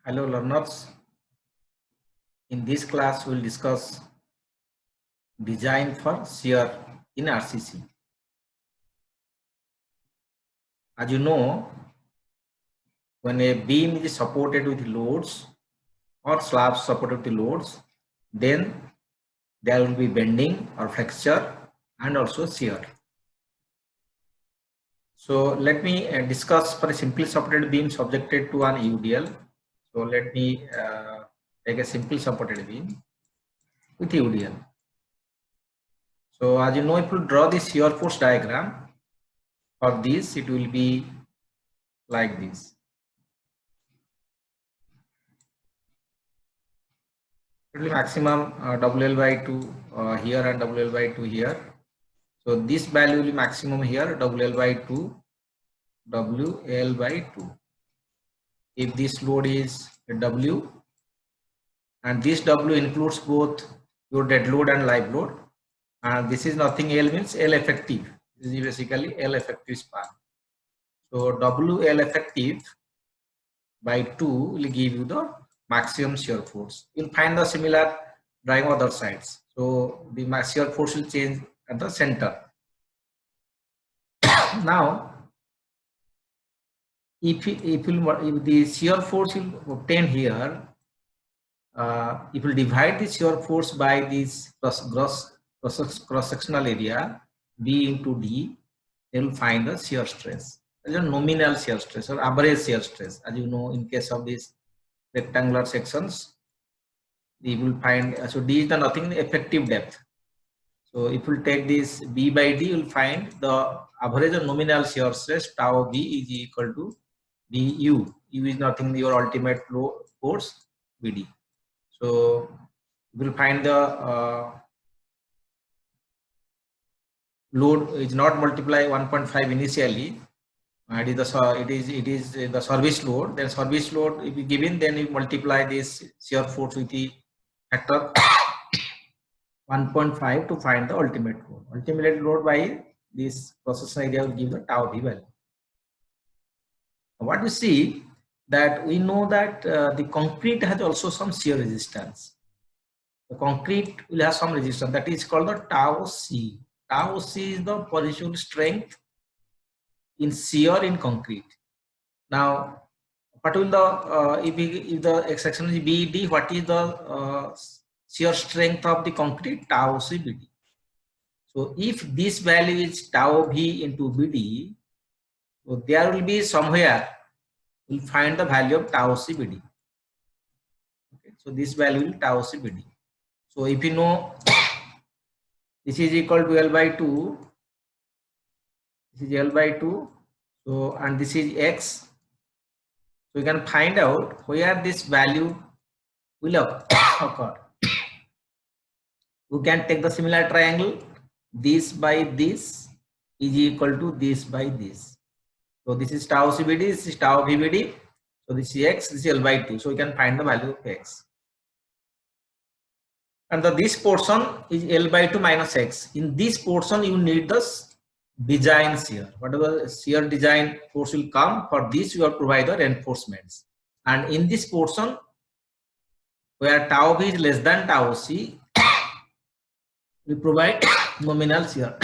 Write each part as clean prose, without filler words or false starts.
Hello learners, in this class we will discuss design for shear in RCC. As you know, when a beam is supported with loads or slabs supported with loads, then there will be bending or flexure and also shear. So let me discuss for a simply supported beam subjected to an UDL. So let me take a simply supported beam with UDL. So as you know, if you draw the shear force diagram for this, it will be like this. It will be maximum WL by 2 here and WL by 2 here. So this value will be maximum here, WL by 2, WL by 2. If this load is W, and this W includes both your dead load and live load, and this is nothing L means L effective. This is basically L effective span. So WL effective by 2 will give you the maximum shear force. You'll find the similar drawing other sides. So the shear force will change at the center. Now, if the shear force will obtain here, if you divide the shear force by this cross-sectional area B into D, they will find the shear stress. There is a nominal shear stress or average shear stress. As you know, in case of these rectangular sections, we will find, so D is the nothing effective depth. So if we take this B by D, you will find the average or nominal shear stress tau B is equal to BU. U is nothing your ultimate force BD. So we will find the load is not multiply 1.5 initially. It is the service load. Then service load if you given, then you multiply this shear force with the factor 1.5 to find the ultimate load. Ultimate load by this process area will give the tau B value. What you see that we know that the concrete has also some shear resistance. The concrete will have some resistance that is called the tau C. Tau C is the positional strength in shear in concrete. Now, what will the if the section is BD, what is the shear strength of the concrete? Tau C BD. So if this value is tau V into BD, so there will be somewhere we'll find the value of tau C BD. Okay, so this value will tau C BD. So if you know this is equal to L by 2, this is L by 2, so and this is X. So you can find out where this value will occur. You can take the similar triangle, this by this is equal to this by this. So this is tau CBD, this is tau VBD. So this is X, this is L by 2. So you can find the value of X. And this portion is L by 2 minus X. In this portion, you need the design shear. Whatever shear design force will come, for this you have to provide the reinforcements. And in this portion, where tau B is less than tau C, we provide nominal shear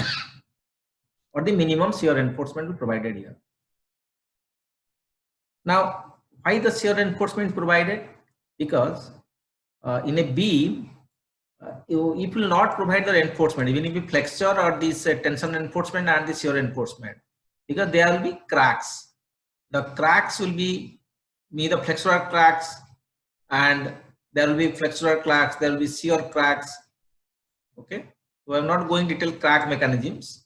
or the minimum shear reinforcement we provided here. Now, why the shear reinforcement is provided? Because in a beam, it will not provide the reinforcement, even if you flexure or this tension reinforcement and the shear reinforcement, because there will be cracks. The cracks will be neither flexural cracks, and there will be flexural cracks, there will be shear cracks. Okay, so I'm not going detail crack mechanisms.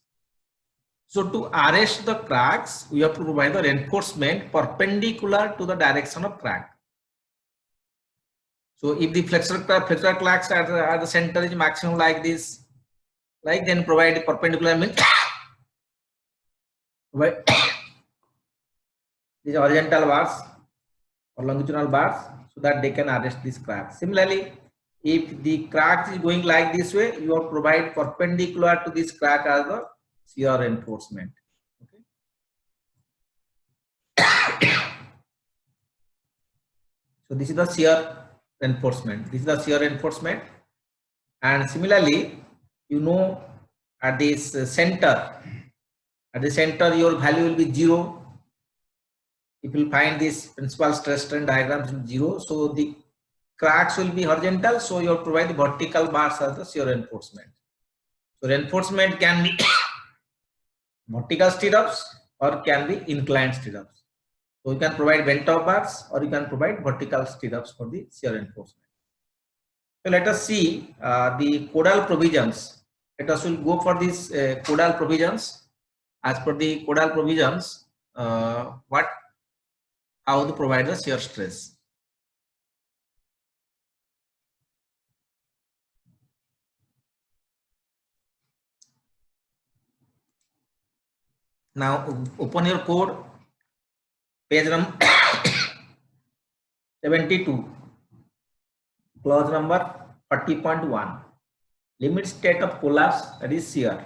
So to arrest the cracks, we have to provide the reinforcement perpendicular to the direction of crack. So if the flexural cracks at the center is maximum like this, like then provide the perpendicular means these horizontal bars or longitudinal bars, so that they can arrest this crack. Similarly, if the crack is going like this way, you have to provide perpendicular to this crack as the shear reinforcement. Okay. So this is the shear reinforcement. This is the shear reinforcement. And similarly, you know, at this center, your value will be 0. If you find this principal stress strain diagrams in 0, so the cracks will be horizontal, so you provide the vertical bars as the shear reinforcement. So reinforcement can be vertical stirrups or can be inclined stirrups. So you can provide bent top bars or you can provide vertical stirrups for the shear reinforcement. So let us see the codal provisions. Let us will go for these codal provisions. As per the codal provisions, how to provide the shear stress. Now open your code, page number 72, clause number 40.1. Limit state of collapse, that is shear.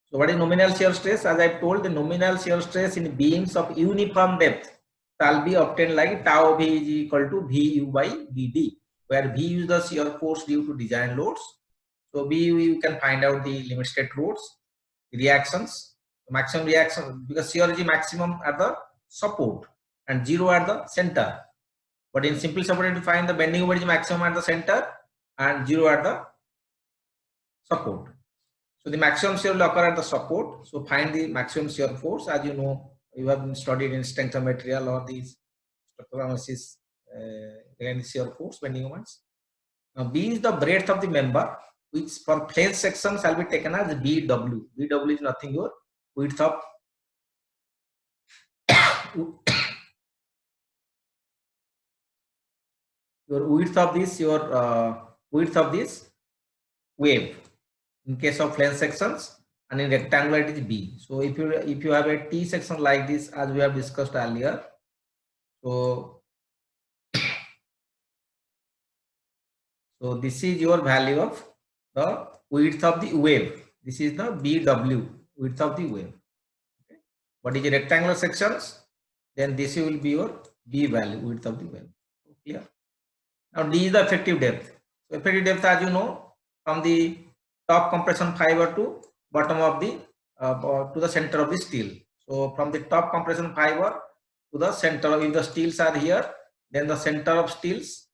So what is nominal shear stress? As I told, the nominal shear stress in beams of uniform depth shall be obtained like tau v is equal to vu by bd, where v is the shear force due to design loads. So vu you can find out the limit state loads, reactions, maximum reaction, because shear is maximum at the support and 0 at the center. But in simple support, you find the bending moment is maximum at the center and 0 at the support. So the maximum shear will occur at the support. So find the maximum shear force. As you know, you have studied in strength of material or these structural analysis, shear force, bending moments. Now B is the breadth of the member, which for flange section shall be taken as BW. BW is nothing your width of width of this wave in case of flange sections, and in rectangular it is B. So if you have a T section like this, as we have discussed earlier, so this is your value of the width of the wave. This is the BW, width of the wave. Okay. What is a rectangular sections? Then this will be your B value, width of the wave. Clear? Now D is the effective depth. So effective depth, as you know, from the top compression fiber to bottom of the to the center of the steel. So from the top compression fiber to the center, if the steels are here, then the center of steels,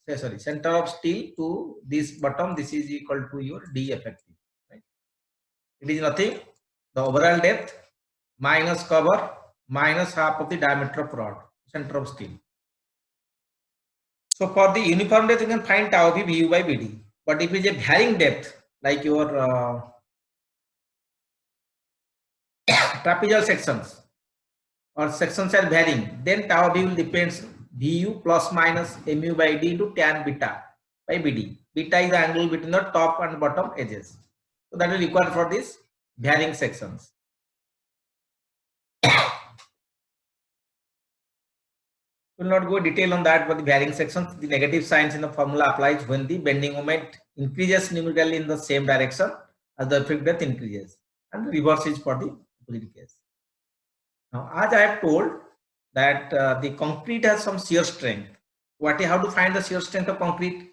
center of steel to this bottom, this is equal to your D effective. Right? It is nothing, the overall depth minus cover minus half of the diameter of rod, center of steel. So for the uniform depth, you can find tau v vu by bd. But if it is a varying depth, like your trapezoidal sections or sections are varying, then tau v will depends vu plus minus mu by d into tan beta by bd. Beta is the angle between the top and bottom edges. So that will require for this varying sections. Will not go detail on that, but the varying sections, the negative signs in the formula applies when the bending moment increases numerically in the same direction as the effective depth increases, and the reverse is for the opposite case. Now, as I have told that the concrete has some shear strength. How to find the shear strength of concrete?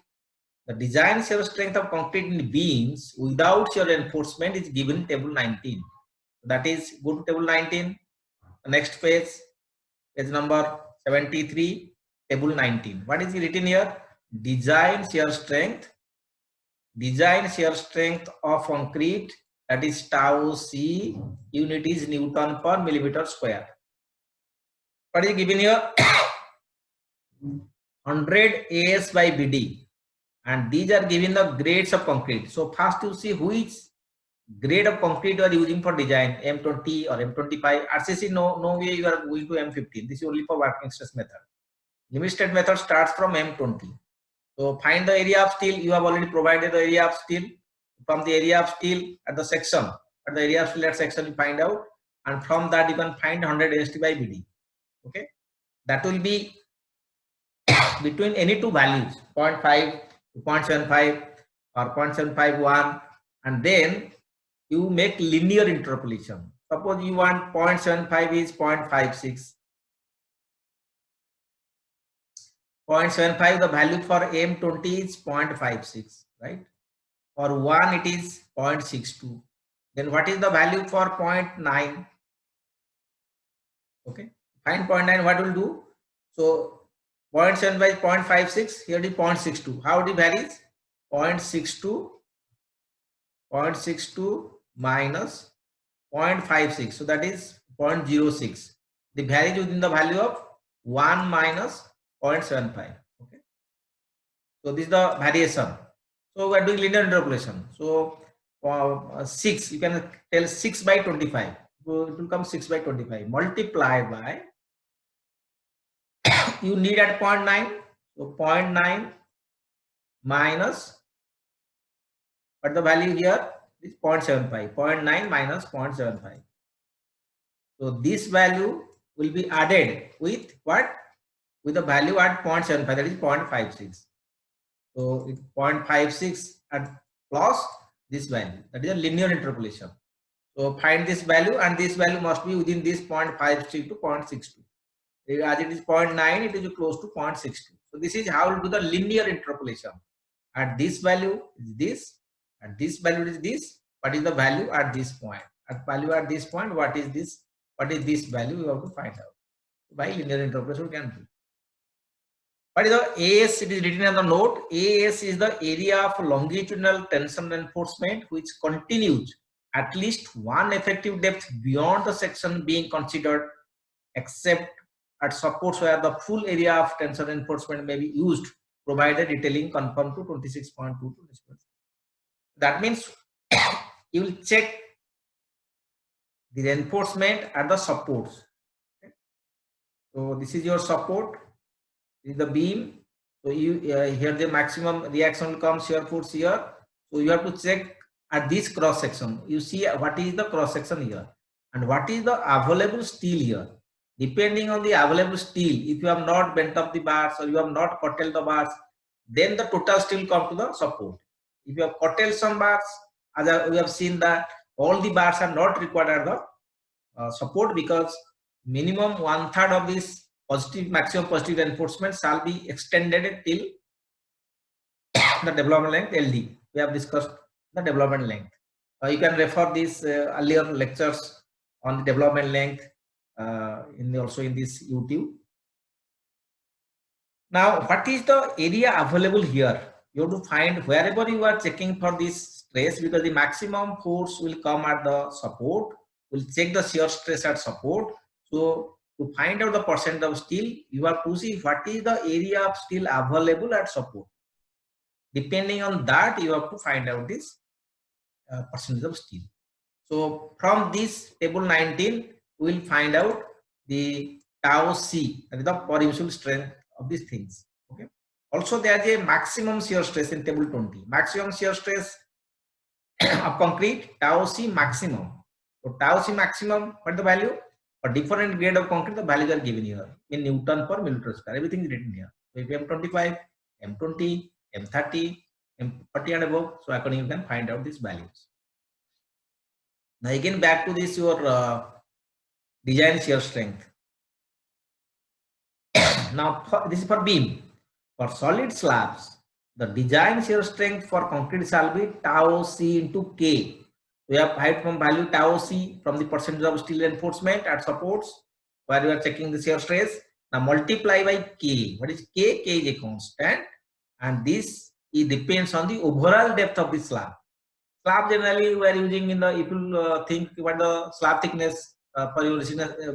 The design shear strength of concrete in beams without shear reinforcement is given in table 19. That is, go to table 19, the next page number 73, table 19. What is written here? Design shear strength of concrete, that is tau c, unit is Newton per millimeter square. What is given here? 100 AS by BD, and these are given the grades of concrete. So first you see which grade of concrete you are using for design, M20 or M25. RCC, no way you are going to M15. This is only for working stress method. Limit state method starts from M20. So find the area of steel. You have already provided the area of steel. From the area of steel at the section, at the area of steel at section you find out, and from that you can find 100 AST by BD. Okay, that will be between any two values, 0.5 to 0.75 or 0.751, and then you make linear interpolation. Suppose you want 0.75 is 0.56. 0.75, the value for M20 is 0.56, right? For 1 it is 0.62. Then what is the value for 0.9? Okay, find 0.9, what will do? So 0.75 is 0.56, here it is 0.62. How it varies? 0.62 minus 0.56, so that is 0.06. The varies within the value of 1 minus 0.75. Okay, so this is the variation. So we are doing linear interpolation. So 6, you can tell 6 by 25. So it will come 6 by 25 multiplied by, you need at 0.9. So 0.9 minus, but the value here is 0.75. 0.9 minus 0.75. So this value will be added with what? With the value at 0.75, that is 0.56. So it's 0.56 at plus this value, that is a linear interpolation. So find this value, and this value must be within this 0.53 to 0.62. As it is 0.9, it is close to 0.62. So this is how we do the linear interpolation. At this value is this, at this value is this. What is the value at this point? At value at this point, what is this? What is this value? You have to find out. By linear interpolation, we can do. What is the AS? It is written on the note. AS is the area of longitudinal tension reinforcement which continues at least one effective depth beyond the section being considered, except at supports where the full area of tension reinforcement may be used, provided detailing conform to 26.2. That means you will check the reinforcement at the supports. Okay. So this is your support. This is the beam. So you here the maximum reaction comes, shear force here. So you have to check at this cross section. You see what is the cross section here and what is the available steel here. Depending on the available steel, if you have not bent up the bars or you have not curtailed the bars, then the total steel come to the support. If you have curtailed some bars, as we have seen that all the bars are not required at the support, because minimum 1/3 of this positive, maximum positive reinforcement shall be extended till the development length LD. We have discussed the development length. You can refer these earlier lectures on the development length also in this YouTube. Now, what is the area available here? You have to find wherever you are checking for this stress, because the maximum force will come at the support. We'll check the shear stress at support. So to find out the percent of steel, you have to see what is the area of steel available at support. Depending on that, you have to find out this percentage of steel. So from this table 19, we will find out the tau C, that is the permissible strength of these things. Okay. Also, there is a maximum shear stress in table 20. Maximum shear stress of concrete, tau C maximum. So tau C maximum, what is the value? For different grade of concrete, the values are given here in Newton per millimeter square. Everything is written here. So if M25, M20, M30, M40 and above, so accordingly you can find out these values. Now again back to this your design shear strength. Now this is for beam. For solid slabs, the design shear strength for concrete shall be tau C into K. We have height from value tau C from the percentage of steel reinforcement at supports where you are checking the shear stress. Now multiply by K. What is K? K is a constant, and this it depends on the overall depth of the slab. Slab generally we are using in the, if you think what the slab thickness for your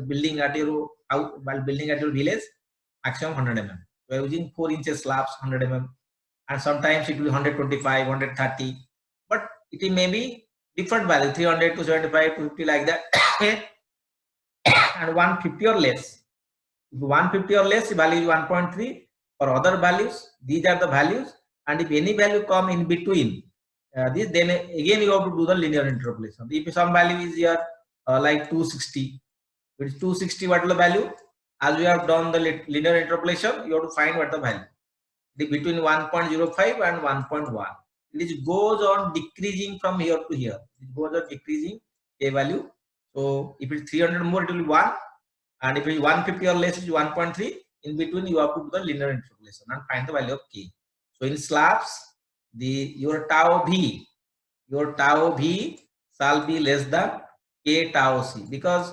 building at your house, while building at your village, maximum 100 mm. We are using 4 inches slabs, 100 mm, and sometimes it will be 125, 130, but it may be different value, 300 to 75 to 50 like that, and 150 or less. If 150 or less, the value is 1.3. For other values, these are the values, and if any value come in between this, then again you have to do the linear interpolation. If some value is here like 260, it is 260, what is the value? As we have done the linear interpolation, you have to find what the value. Between 1.05 and 1.1. It goes on decreasing from here to here. It goes on decreasing a value. So if it is 300 more, it will be 1, and if it is 150 or less, it is 1.3. in between you have to do the linear interpolation and find the value of k. So in slabs, your tau v shall be less than k tau c, because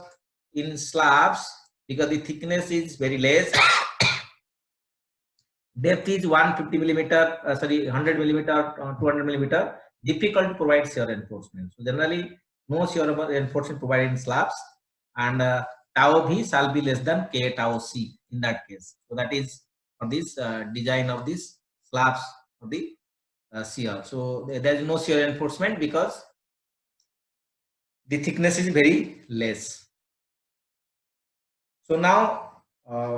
in slabs, because the thickness is very less, depth is 150 millimeter, 100 millimeter, 200 millimeter, difficult to provide shear reinforcement. So generally, no shear reinforcement provided in slabs, and tau v shall be less than k tau c in that case. So that is for this design of this slabs of the shear. So there is no shear reinforcement because the thickness is very less. So now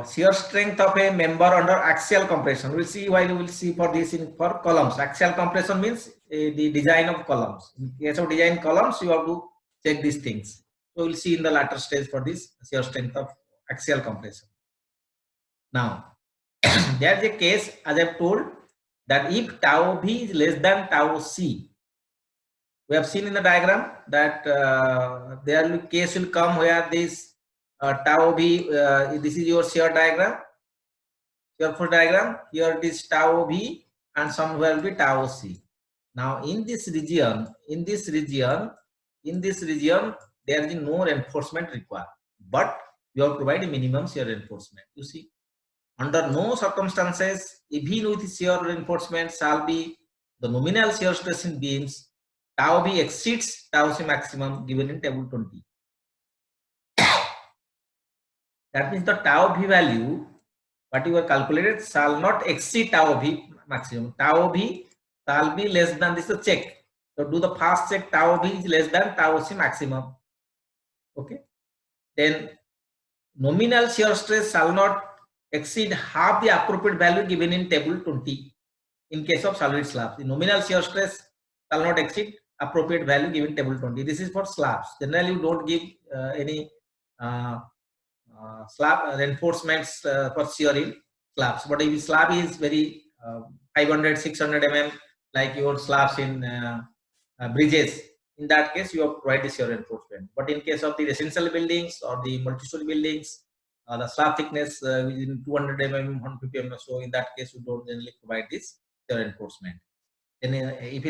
shear strength of a member under axial compression. We'll see why we will see for this for columns. Axial compression means the design of columns. In case of design columns, you have to check these things. So we'll see in the latter stage for this shear strength of axial compression. Now, there's a case, as I've told, that if tau v is less than tau c, we have seen in the diagram that there case will come where this tau v, this is your shear diagram, shear force diagram. Here it is tau v, and somewhere will be tau c. Now in this region, there is no reinforcement required, but you have to provide a minimum shear reinforcement. You see, under no circumstances, even with shear reinforcement, shall be the nominal shear stress in beams tau v exceeds tau c maximum given in table 20. That means the tau v value, what you have calculated, shall not exceed tau v maximum. Tau v shall be less than this. So check. So do the first check. Tau v is less than tau c maximum. Okay. Then nominal shear stress shall not exceed half the appropriate value given in table 20. In case of solid slabs, the nominal shear stress shall not exceed appropriate value given table 20. This is for slabs. Generally, you don't give any slab reinforcements for shear in slabs. But if slab is very 500, 600 mm, like your slabs in bridges, in that case you have to provide the shear reinforcement. But in case of the residential buildings or the multi-story buildings, the slab thickness within 200 mm, 150 mm, so in that case you don't generally provide this shear reinforcement. And if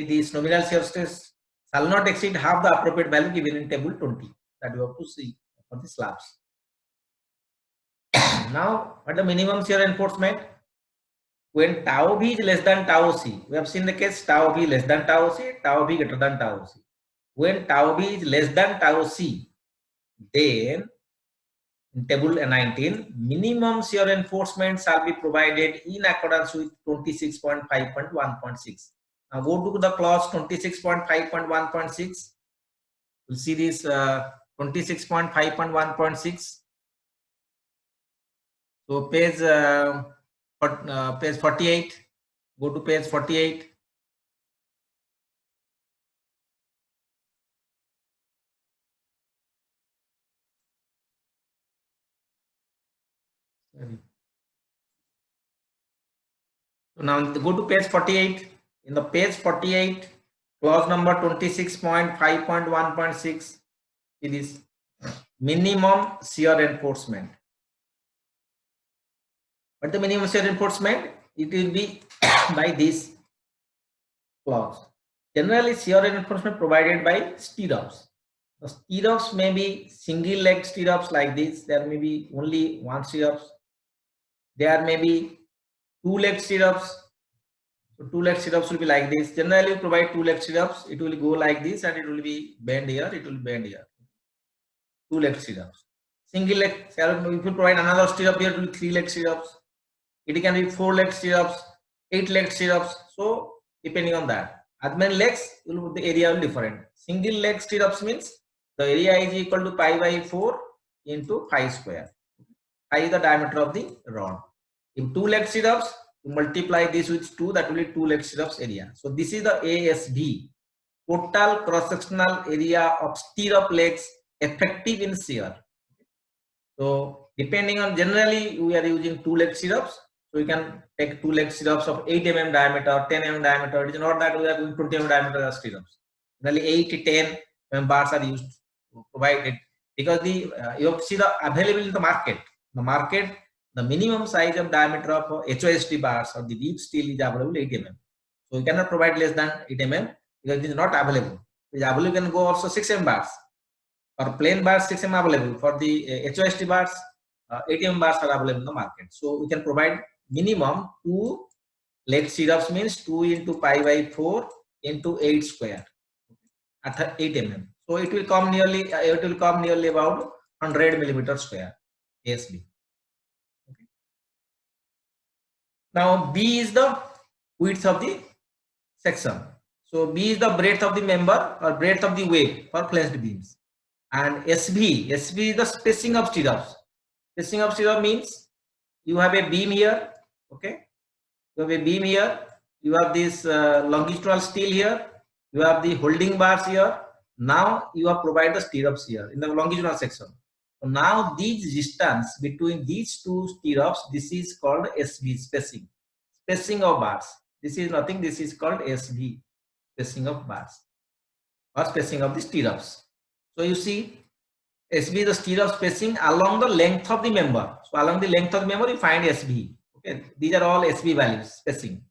this nominal shear stress shall not exceed half the appropriate value given in table 20, that you have to see for the slabs. Now, what the minimum shear reinforcement? When tau v is less than tau c, we have seen the case tau v less than tau c, tau v greater than tau c. When tau v is less than tau c, then in table 19, minimum shear reinforcement shall be provided in accordance with 26.5.1.6. Now go to the clause 26.5.1.6. We'll see this 26.5.1.6. So page 48. Go to page 48. So now go to page 48. In the page 48, clause number 26.5.1.6, it is minimum shear reinforcement. But the minimum shear reinforcement, it will be by this clause. Generally, shear reinforcement provided by stirrups. The stirrups may be single leg stirrups like this. There may be only one stirrups. There may be two leg stirrups. So two leg stirrups will be like this. Generally, provide two leg stirrups. It will go like this, and it will be bend here. It will bend here. Two leg stirrups. Single leg. If you provide another stirrup here, it will be three leg stirrups. It can be four leg stirrups, 8 leg stirrups. So depending on that, as many legs, the area will be different. Single leg stirrups means the area is equal to pi by 4 into pi square. Pi is the diameter of the rod. If two leg stirrups, you multiply this with 2, that will be two leg stirrups area. So this is the ASB, total cross-sectional area of stirrup legs effective in shear. So depending on, generally we are using two leg stirrups. So we can take two leg stirrups of 8 mm diameter, 10 mm diameter. It is not that we are doing 20 mm diameter stirrups. Generally 8 to 10 mm bars are used to provide it, because the you have to see the available in the market. The market, the minimum size of diameter of HOST bars or the deep steel is available 8 mm. So we cannot provide less than 8 mm because it is not available. It is available, you can go also 6 mm bars. For plain bars 6 mm available. For the HOST bars 8 mm bars are available in the market. So we can provide minimum 2 leg stirrups, means 2 into pi by 4 into 8 square at 8 mm. So it will come nearly about 100 millimeter square ASB. Okay. Now B is the width of the section. So B is the breadth of the member or breadth of the wave for flanged beams. And SB is the spacing of stirrups. Spacing of stirrup means you have a beam here, okay? You have a beam here, you have this longitudinal steel here, you have the holding bars here. Now you have provided the stirrups here in the longitudinal section. So now these distance between these two stirrups, this is called SB, spacing of bars. This is nothing, this is called SB, spacing of bars or spacing of the stirrups. So you see, SB is the stirrup spacing along the length of the member. So along the length of the member, you find SB. Okay, these are all SB values, spacing.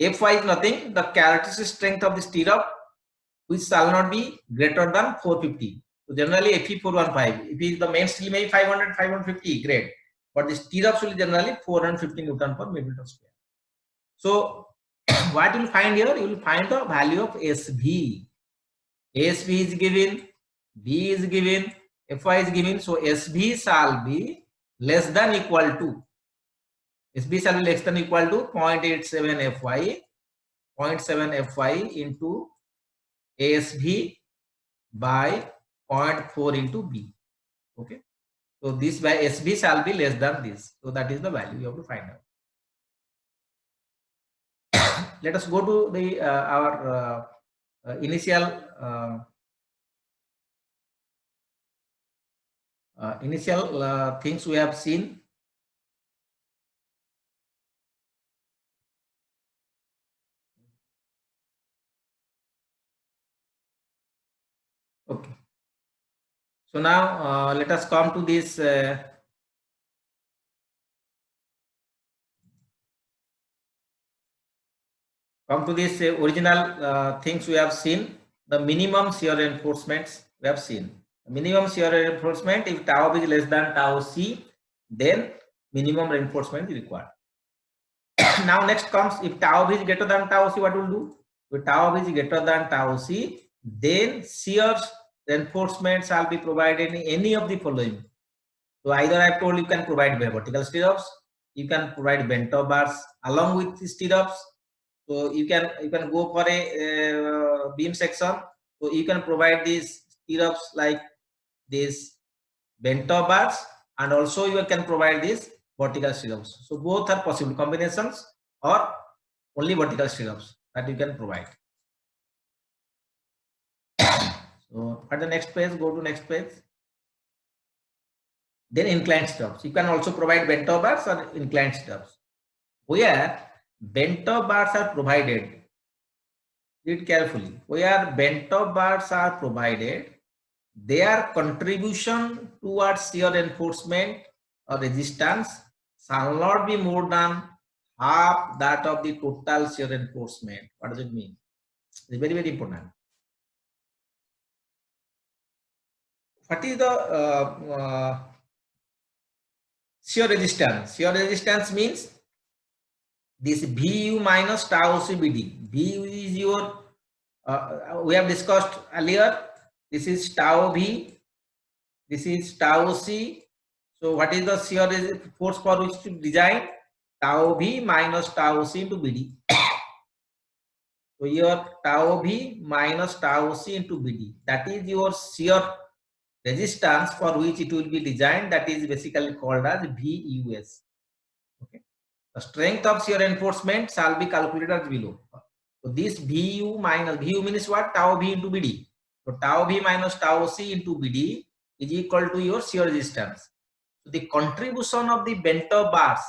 Fy is nothing, the characteristic strength of the stirrup, which shall not be greater than 450. So generally Fe 415. If the main steel may be 500, 550, great. But the stirrups will generally 450 Newton per millimeter square. So what you will find here? You will find the value of SB. SB is given, B is given, Fy is given. So SB shall be less than equal to, SB shall be less than equal to 0.87 Fy, 0.7 Fy into ASB by 0.4 into B. Okay. So this by SB shall be less than this. So that is the value you have to find out. Let us go to the our initial things we have seen. Okay. So now let us come to this original things we have seen. The minimum shear reinforcements we have seen. The minimum shear reinforcement, if tau is less than tau c, then minimum reinforcement is required. Now next comes, if tau is greater than tau c, what will do? If tau is greater than tau c, then shear reinforcement shall be provided in any of the following. So either I have told you can provide vertical stirrups, you can provide bent top bars along with the stirrups. So you can go for a beam section. So you can provide these stirrups like these bent top bars, and also you can provide these vertical stirrups. So both are possible combinations, or only vertical stirrups that you can provide. So at the next page, go to next page. Then inclined stirrups. You can also provide bent top bars or inclined stirrups. Where bent top bars are provided, read carefully. Where bent top bars are provided, their contribution towards shear reinforcement or resistance shall not be more than half that of the total shear reinforcement. What does it mean? It's very, very important. What is the shear resistance? Shear resistance means this Bu minus tau CBD. Bu is your, we have discussed earlier, this is tau V, this is tau C. So what is the shear force for which to design? Tau V minus tau C into BD. So your tau V minus tau C into BD, that is your shear resistance for which it will be designed. That is basically called as VUS. Okay. The strength of shear reinforcement shall be calculated as below. So this VU minus, VU means what? Tau V into BD. So tau V minus tau C into BD is equal to your shear resistance. So the contribution of the bent top bars,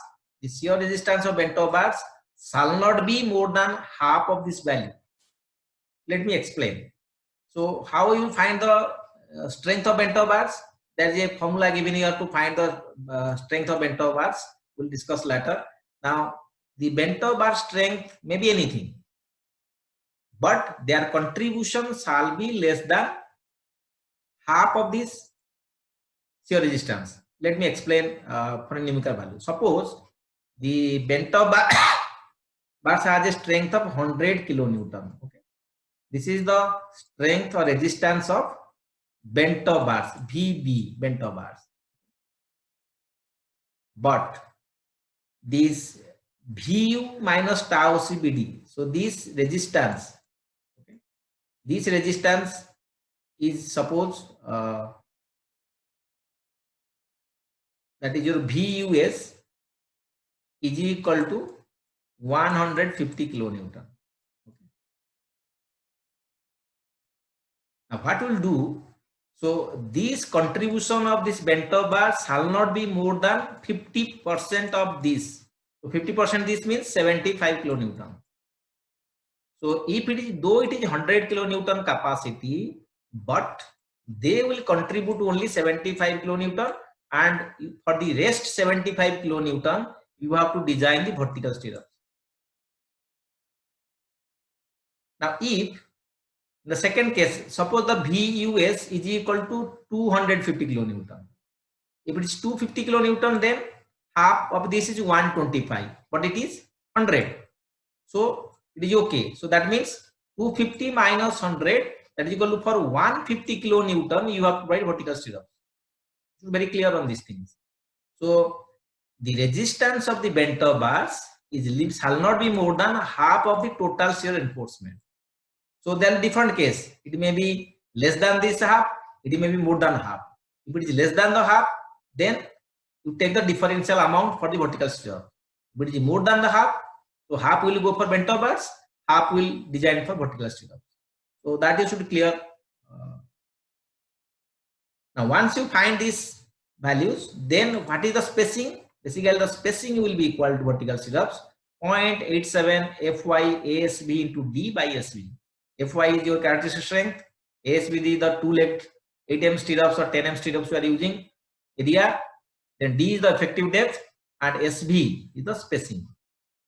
the shear resistance of bent top bars shall not be more than half of this value. Let me explain. So how you find the strength of bent top bars? there is a formula given here to find the strength of bent over bars. We'll discuss later. Now, the bent over bar strength may be anything, but their contribution shall be less than half of this shear resistance. Let me explain for a numerical value. Suppose the bent over bar bars has a strength of 100 kilonewton. Okay, this is the strength or resistance of bent over bars, VB bent over bars. But this VU minus tau CBD. So this resistance, okay, this resistance is suppose that is your VUS is equal to 150 kilonewton. Okay. Now what we'll do, so this contribution of this bent over bar shall not be more than 50% of this. So 50% this means 75 kilonewton. So if it is, though it is 100 kilonewton capacity, but they will contribute only 75 kilonewton, and for the rest 75 kilonewton, you have to design the vertical stirrups. Now, if in the second case, suppose the VUS is equal to 250 kilonewton. If it is 250 kilonewton, then half of this is 125, but it is 100. So it is okay. So that means 250 minus 100, that is equal to, for 150 kilonewton, you have to write vertical stirrup. Very clear on these things. So the resistance of the bent over bars is shall not be more than half of the total shear reinforcement. So then different case, it may be less than this half, it may be more than half. If it is less than the half, then you take the differential amount for the vertical stirrup. If it is more than the half, so half will go for bent over bars, half will design for vertical stirrup. So that you should clear. Now once you find these values, then what is the spacing? Basically the spacing will be equal to vertical stirrups 0.87 Fy ASB into D by SB. Fy is your characteristic strength, ASB is the two-legged 8M stirrups or 10M stirrups we are using area, then D is the effective depth, and SB is the spacing.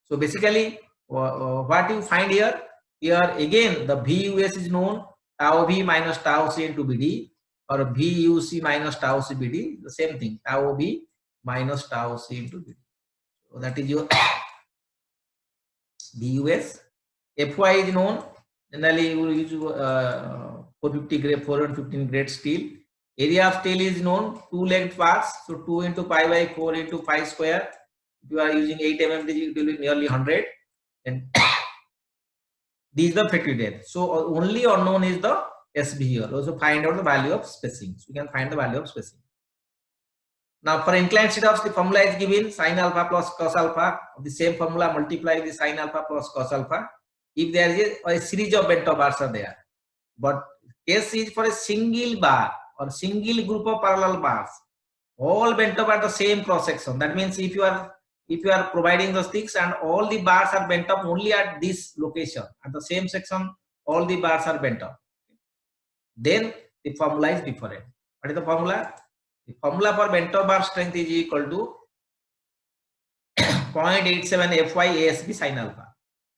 So basically what you find here again the VUS is known, tau V minus tau C into BD, or VUC minus tau C BD, the same thing, tau V minus tau C into BD. So that is your VUS. Fy is known, generally you will use 450 grade, 415 grade steel. Area of steel is known, two-legged parts, so 2 into pi by 4 into pi square. If you are using 8 mm, it will be nearly 100. And this is the effective depth. So only unknown is the SB here. Also find out the value of spacing. So you can find the value of spacing. Now for inclined stirrups, the formula is given sin alpha plus cos alpha. The same formula multiply the sin alpha plus cos alpha. If there is a series of bent over bars are there, but case is for a single bar or single group of parallel bars, all bent over the same cross section. That means if you are providing the sticks and all the bars are bent up only at this location, at the same section, all the bars are bent up, then the formula is different. What is the formula? The formula for bent over bar strength is equal to 0.87 Fy ASB sin alpha.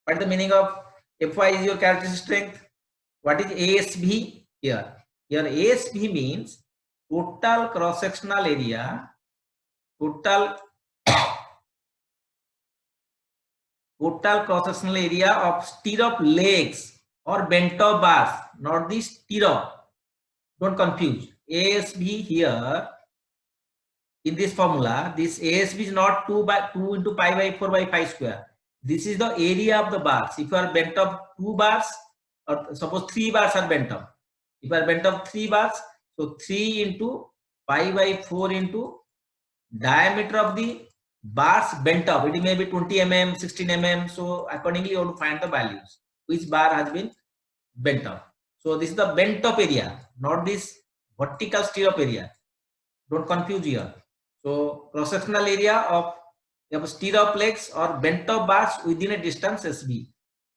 What is the meaning of Fy is your characteristic strength? What is ASB here? Here ASB means total cross-sectional area, total cross-sectional area of stirrup legs or bent over bars, not the stirrup. Don't confuse. ASB here in this formula, this ASB is not 2 into pi by 4 by pi square. This is the area of the bars. If you are bent up 2 bars, or suppose 3 bars are bent up. If you are bent up 3 bars, so 3 into pi by 4 into diameter of the bars bent up. It may be 20 mm, 16 mm. So accordingly, you have to find the values. Which bar has been bent up. So this is the bent up area, not this vertical stirrup area. Don't confuse here. So cross-sectional area of stirrup legs or bent up bars within a distance SB.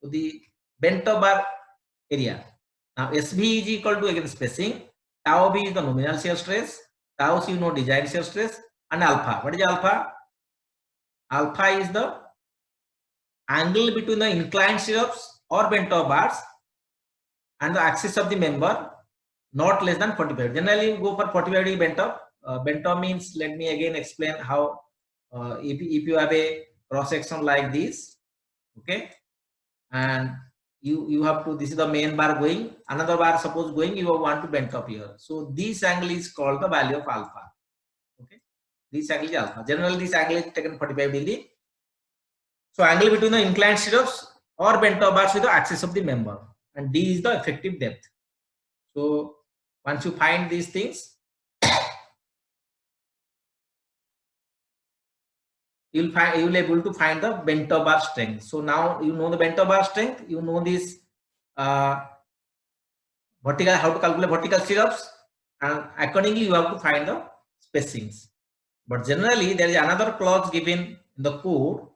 So the bent up bar area. Now SB is equal to again spacing. Tau B is the nominal shear stress. Tau C, you know, design shear stress, and alpha. What is alpha? Alpha is the angle between the inclined stirrups or bent of bars and the axis of the member, not less than 45. Generally, you go for 45 degree bent of. Bent of means, let me again explain how. If you have a cross section like this, okay, and you have to, this is the main bar going, another bar suppose going, you want to bend up here. So this angle is called the value of alpha. Okay, this angle is alpha. Generally, this angle is taken 45 degree. So angle between the inclined stirrups or bent up bars with the axis of the member, and D is the effective depth. So once you find these things, you'll be able to find the bent of bar strength. So now you know the bent of bar strength, you know this vertical, how to calculate vertical stirrups, and accordingly you have to find the spacings. But generally there is another clause given in the code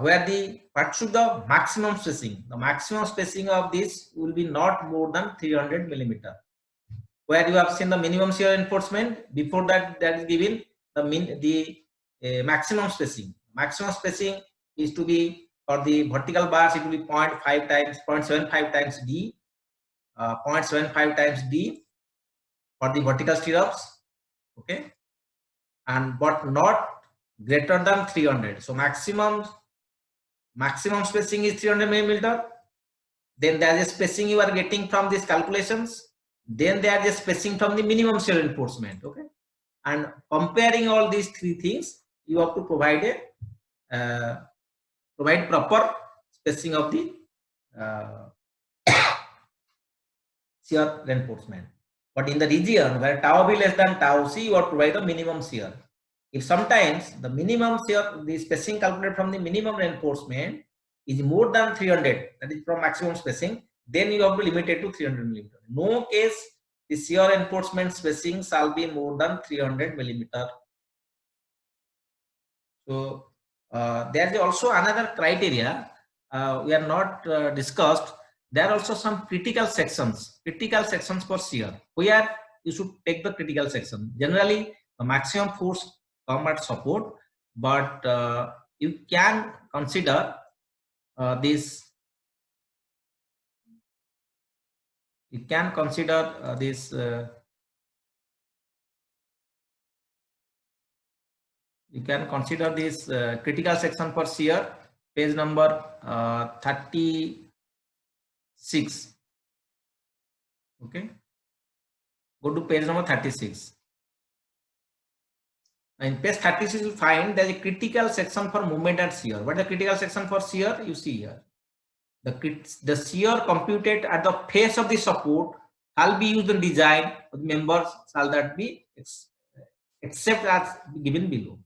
where the what should the maximum spacing. The maximum spacing of this will be not more than 300 millimeter. Where you have seen the minimum shear reinforcement, before that is given the maximum spacing. Maximum spacing is to be, for the vertical bars it will be 0.5 times 0.75 times D, 0.75 times D for the vertical stirrups, okay, and but not greater than 300. So maximum spacing is 300 millimeter. Then there is a spacing you are getting from these calculations. Then there is a spacing from the minimum shear reinforcement, okay, and comparing all these three things, you have to provide a provide proper spacing of the shear reinforcement. But in the region where tau b less than tau c, you have to provide a minimum shear. If sometimes the minimum shear, the spacing calculated from the minimum reinforcement is more than 300, that is from maximum spacing, then you have to limit it to 300 millimeter. No case the shear reinforcement spacing shall be more than 300 millimeter. So there is also another criteria we are not discussed. There are also some critical sections for shear, where you should take the critical section. Generally, the maximum force come at support, but you can consider this. You can consider this. You can consider this critical section for shear, page number 36. Okay, go to page number 36. In page 36, you will find there is a critical section for movement and shear. What is the critical section for shear? You see here. The shear computed at the face of the support shall be used in design of the members, shall that be except as given below.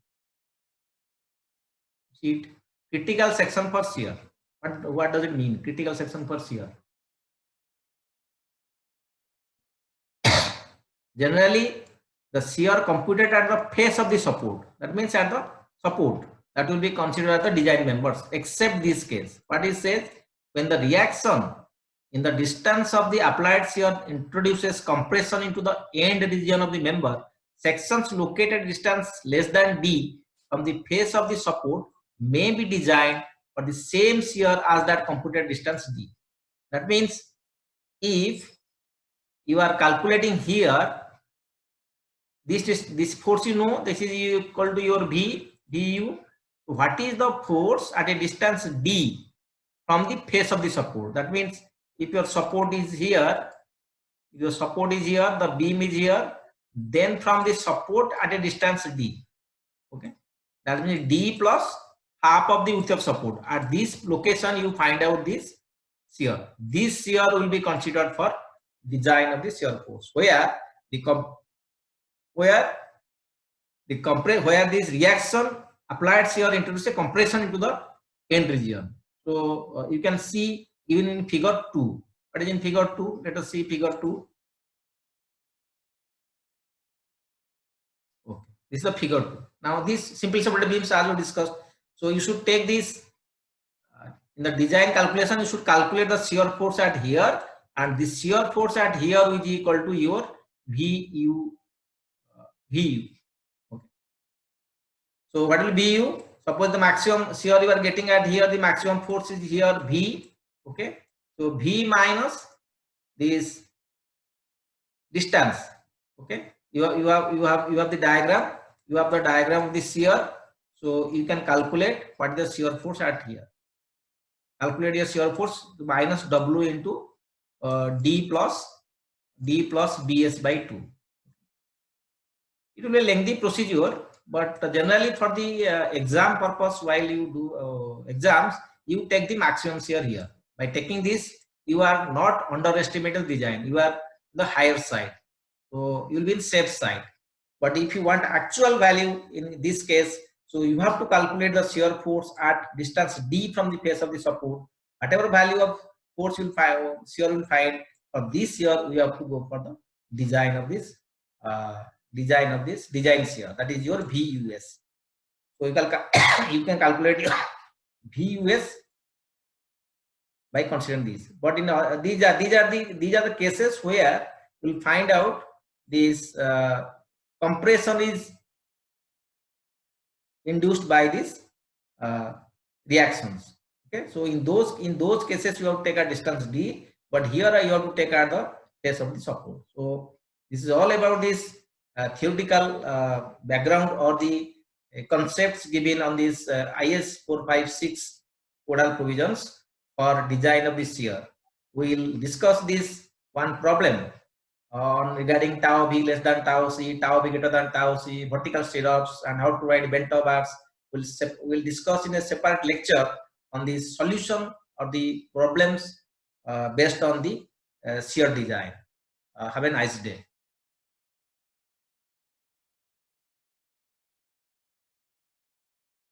See it, critical section for shear. What does it mean? Critical section for shear. Generally, the shear computed at the face of the support. That means at the support, that will be considered as the design members, except this case. What it says, when the reaction in the distance of the applied shear introduces compression into the end region of the member, sections located distance less than D from the face of the support may be designed for the same shear as that computed distance D. That means if you are calculating here, this force, you know, this is equal to your V du. What is the force at a distance D from the face of the support? That means if your support is here, the beam is here, then from the support at a distance D, okay, that means D plus half of the width of support. At this location, you find out this shear. This shear will be considered for design of the shear force, where this reaction applied shear introduces a compression into the end region. So you can see even in figure 2. What is in figure 2? Let us see figure 2. Okay, this is the figure 2. Now these simply supported beams as we discussed. So you should take this in the design calculation. You should calculate the shear force at here, and this shear force at here is equal to your VU. Okay. So what will VU? Suppose the maximum shear you are getting at here, the maximum force is here V. Okay. So V minus this distance. Okay. You have the diagram. You have the diagram of the shear. So you can calculate what is the shear force at here. Calculate your shear force minus W into D plus BS by 2. It will be a lengthy procedure, but generally for the exam purpose, while you do exams, you take the maximum shear here. By taking this, you are not underestimating design. You are the higher side, so you will be in safe side. But if you want actual value in this case, so you have to calculate the shear force at distance D from the face of the support. Whatever value of force you will find, shear will find. For this shear, we have to go for the design of this. Design shear, that is your VUS. So you can calculate your VUS by considering these. But in these are the cases where we'll find out this compression is induced by these reactions. Okay, so in those cases you have to take a distance D, but here you have to take at the face of the support. So this is all about this theoretical background or the concepts given on this IS 456 codal provisions for design of this shear. We will discuss this one problem on regarding tau b less than tau c, tau b greater than tau c, vertical stirrups, and how to write bento bars. We'll discuss in a separate lecture on the solution of the problems based on the shear design. Have a nice day.